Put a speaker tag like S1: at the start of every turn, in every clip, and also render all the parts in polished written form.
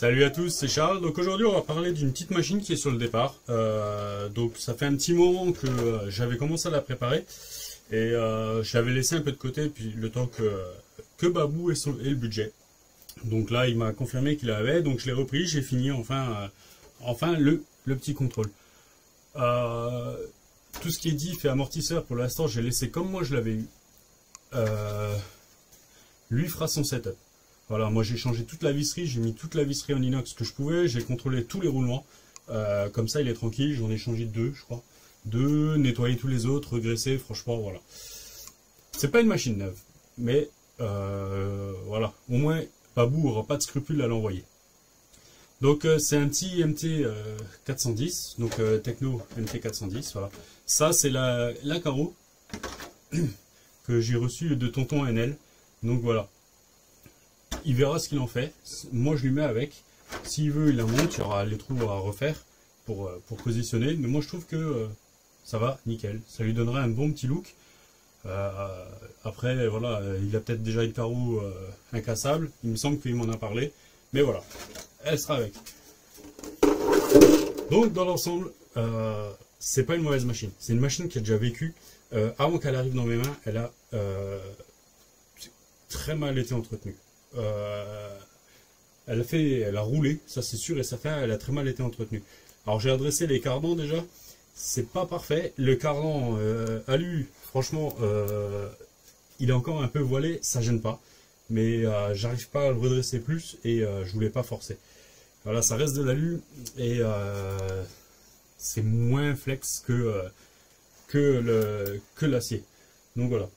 S1: Salut à tous, c'est Charles. Donc aujourd'hui on va parler d'une petite machine qui est sur le départ. Donc ça fait un petit moment que j'avais commencé à la préparer et je l'avais laissé un peu de côté puis le temps que Babou ait le budget. Donc là il m'a confirmé qu'il avait, donc je l'ai repris, j'ai fini enfin le petit contrôle. Tout ce qui est diff et amortisseur pour l'instant j'ai laissé comme moi je l'avais eu. Lui fera son setup. Voilà, moi j'ai changé toute la visserie, j'ai mis toute la visserie en inox que je pouvais, j'ai contrôlé tous les roulements, comme ça il est tranquille, j'en ai changé deux je crois, nettoyé tous les autres, regraissé, franchement voilà. C'est pas une machine neuve, mais voilà, au moins Babou aura pas de scrupule à l'envoyer. Donc c'est un petit MT 410, donc Techno MT 410, voilà. Ça c'est la carreau que j'ai reçu de tonton NL, donc voilà. Il verra ce qu'il en fait. Moi, je lui mets avec. S'il veut, il la monte. Il y aura les trous à refaire pour positionner. Mais moi, je trouve que ça va, nickel. Ça lui donnera un bon petit look. Après, voilà, il a peut-être déjà une carreau incassable. Il me semble qu'il m'en a parlé. Mais voilà, elle sera avec. Donc, dans l'ensemble, c'est pas une mauvaise machine. C'est une machine qui a déjà vécu. Avant qu'elle arrive dans mes mains, elle a très mal été entretenue. Elle a roulé, ça c'est sûr et certain, elle a très mal été entretenue. Alors j'ai adressé les cardans déjà, c'est pas parfait. Le cardan alu, franchement, il est encore un peu voilé, ça gêne pas. Mais j'arrive pas à le redresser plus et je voulais pas forcer. Voilà, ça reste de l'alu et c'est moins flex que l'acier. Donc voilà.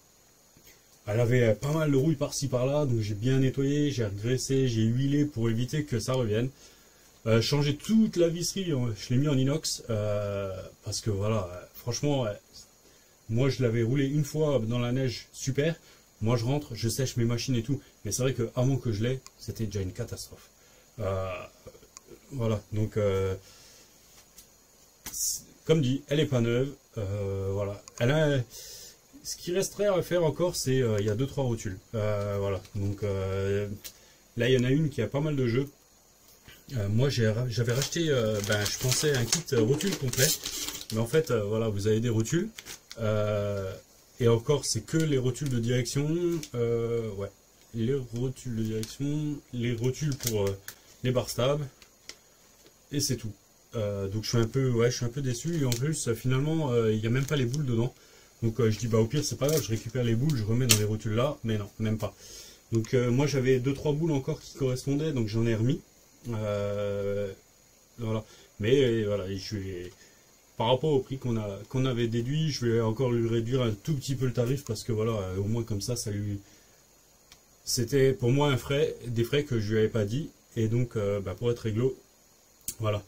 S1: Elle avait pas mal de rouille par-ci par-là, donc j'ai bien nettoyé, j'ai regraissé, j'ai huilé pour éviter que ça revienne. Changé toute la visserie, je l'ai mis en inox, parce que voilà, franchement, moi je l'avais roulé une fois dans la neige, super. Moi je rentre, je sèche mes machines et tout, mais c'est vrai qu'avant que je l'ai, c'était déjà une catastrophe. Voilà, donc comme dit, elle est pas neuve, voilà. Elle a... Ce qui resterait à faire encore, c'est il y a 2-3 rotules. Voilà. Donc là, il y en a une qui a pas mal de jeux. Moi, j'avais racheté, je pensais un kit rotule complet, mais en fait, voilà, vous avez des rotules. Et encore, c'est que les rotules de direction. Ouais, les rotules de direction, les rotules pour les bar stabs, et c'est tout. Donc je suis un peu déçu. Et en plus, finalement, il n'y a même pas les boules dedans. Donc je dis bah au pire c'est pas grave, je récupère les boules, je remets dans les rotules là, mais non, même pas. Donc moi j'avais 2-3 boules encore qui correspondaient, donc j'en ai remis. Voilà. Mais voilà, par rapport au prix qu'on avait déduit, je vais encore lui réduire un tout petit peu le tarif parce que voilà, au moins comme ça c'était pour moi des frais que je lui avais pas dit, et donc pour être réglo, voilà.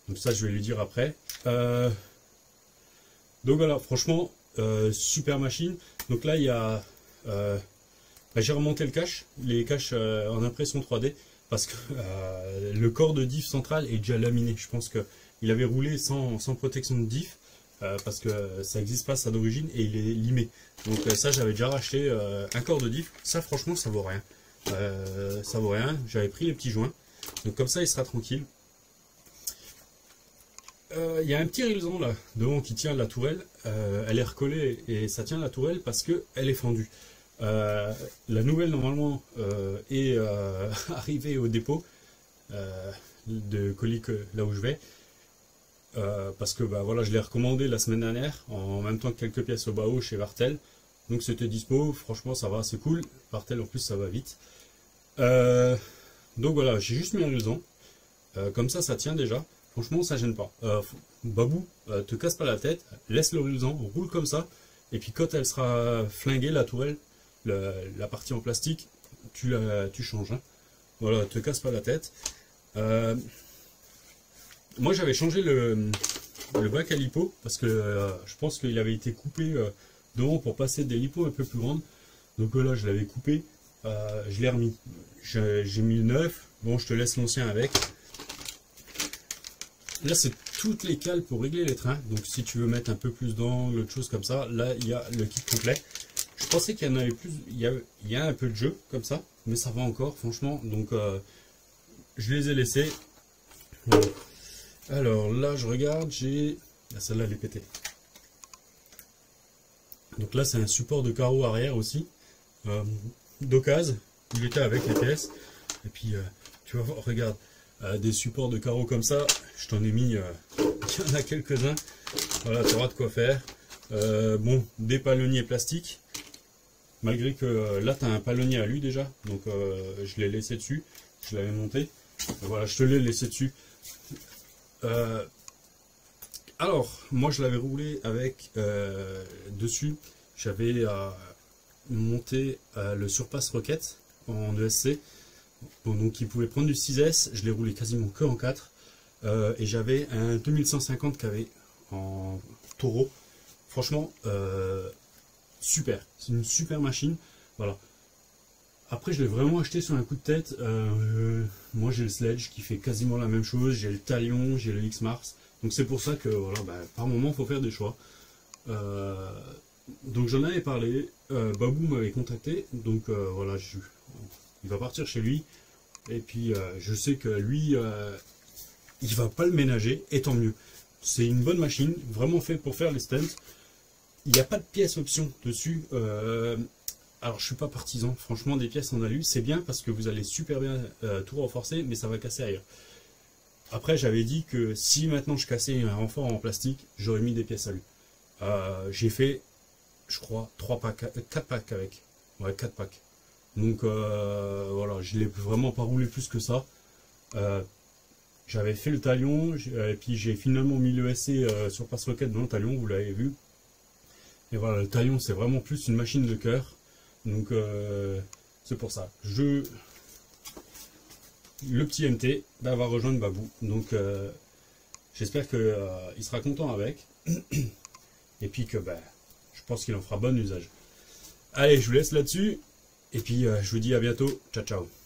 S1: Donc ça je vais lui dire après. Donc voilà, franchement. Super machine. Donc là il y a j'ai remonté le cache, les caches en impression 3D parce que le corps de diff central est déjà laminé. Je pense que il avait roulé sans protection de diff parce que ça n'existe pas ça d'origine et il est limé. Donc ça j'avais déjà racheté un corps de diff. Ça franchement ça vaut rien. Ça vaut rien. J'avais pris les petits joints. Donc comme ça il sera tranquille. Il y a un petit rélison là devant qui tient la tourelle, elle est recollée et ça tient la tourelle parce que elle est fendue. La nouvelle normalement est arrivée au dépôt de colis là où je vais, parce que voilà, je l'ai recommandé la semaine dernière en même temps que quelques pièces au Bao chez Vartel, donc c'était dispo. Franchement ça va, c'est cool. Vartel en plus ça va vite. Donc voilà, j'ai juste mis un rélison, comme ça tient déjà. Franchement, ça gêne pas. Babou, te casse pas la tête, laisse le rélison, roule comme ça, et puis quand elle sera flinguée, la tourelle, la partie en plastique, tu changes. Hein. Voilà, te casse pas la tête. Moi, j'avais changé le bac à lipo, parce que je pense qu'il avait été coupé devant pour passer des lipos un peu plus grandes. Donc là, je l'avais coupé, je l'ai remis. J'ai mis le neuf, bon, je te laisse l'ancien avec. Là, c'est toutes les cales pour régler les trains. Donc, si tu veux mettre un peu plus d'angle, de choses comme ça, là, il y a le kit complet. Je pensais qu'il y en avait plus. Il y a un peu de jeu comme ça, mais ça va encore, franchement. Donc, je les ai laissés. Voilà. Alors là, je regarde, j'ai... Ah, celle-là, elle est pétée. Donc là, c'est un support de carreau arrière aussi, d'occasion. Il était avec les pièces. Et puis, tu vas voir, regarde, des supports de carreaux comme ça, je t'en ai mis, il y en a quelques-uns. Voilà, tu auras de quoi faire. Bon, des palonniers plastiques. Malgré que là, tu as un palonnier à lui déjà. Donc, je l'ai laissé dessus. Je l'avais monté. Voilà, je te l'ai laissé dessus. Alors, moi, je l'avais roulé avec dessus. J'avais monté le Surpass Rocket en ESC. Bon, donc, il pouvait prendre du 6S. Je l'ai roulé quasiment que en 4. Et j'avais un 2150 kV en taureau. Franchement, super. C'est une super machine. Voilà. Après, je l'ai vraiment acheté sur un coup de tête. Moi, j'ai le Sledge qui fait quasiment la même chose. J'ai le Talion, j'ai le X-Mars. Donc, c'est pour ça que, voilà, par moment, il faut faire des choix. Donc, j'en avais parlé. Babou m'avait contacté. Donc, voilà, il va partir chez lui. Et puis, je sais que lui, il va pas le ménager. Et tant mieux. C'est une bonne machine, vraiment faite pour faire les stunts. Il n'y a pas de pièces option dessus. Alors, je suis pas partisan. Franchement, des pièces en alu, c'est bien parce que vous allez super bien tout renforcer, mais ça va casser ailleurs. Après, j'avais dit que si maintenant je cassais un renfort en plastique, j'aurais mis des pièces alu. J'ai fait, je crois, 4 packs avec. Ouais, 4 packs. Donc, voilà, je ne l'ai vraiment pas roulé plus que ça. J'avais fait le talion, et puis j'ai finalement mis le SC sur Pass Rocket dans le talion, vous l'avez vu. Et voilà, le talion, c'est vraiment plus une machine de cœur. Donc, c'est pour ça. Le petit MT va rejoindre Babou. Donc, j'espère qu'il sera content avec. Et puis que, je pense qu'il en fera bon usage. Allez, je vous laisse là-dessus. Et puis, je vous dis à bientôt. Ciao, ciao.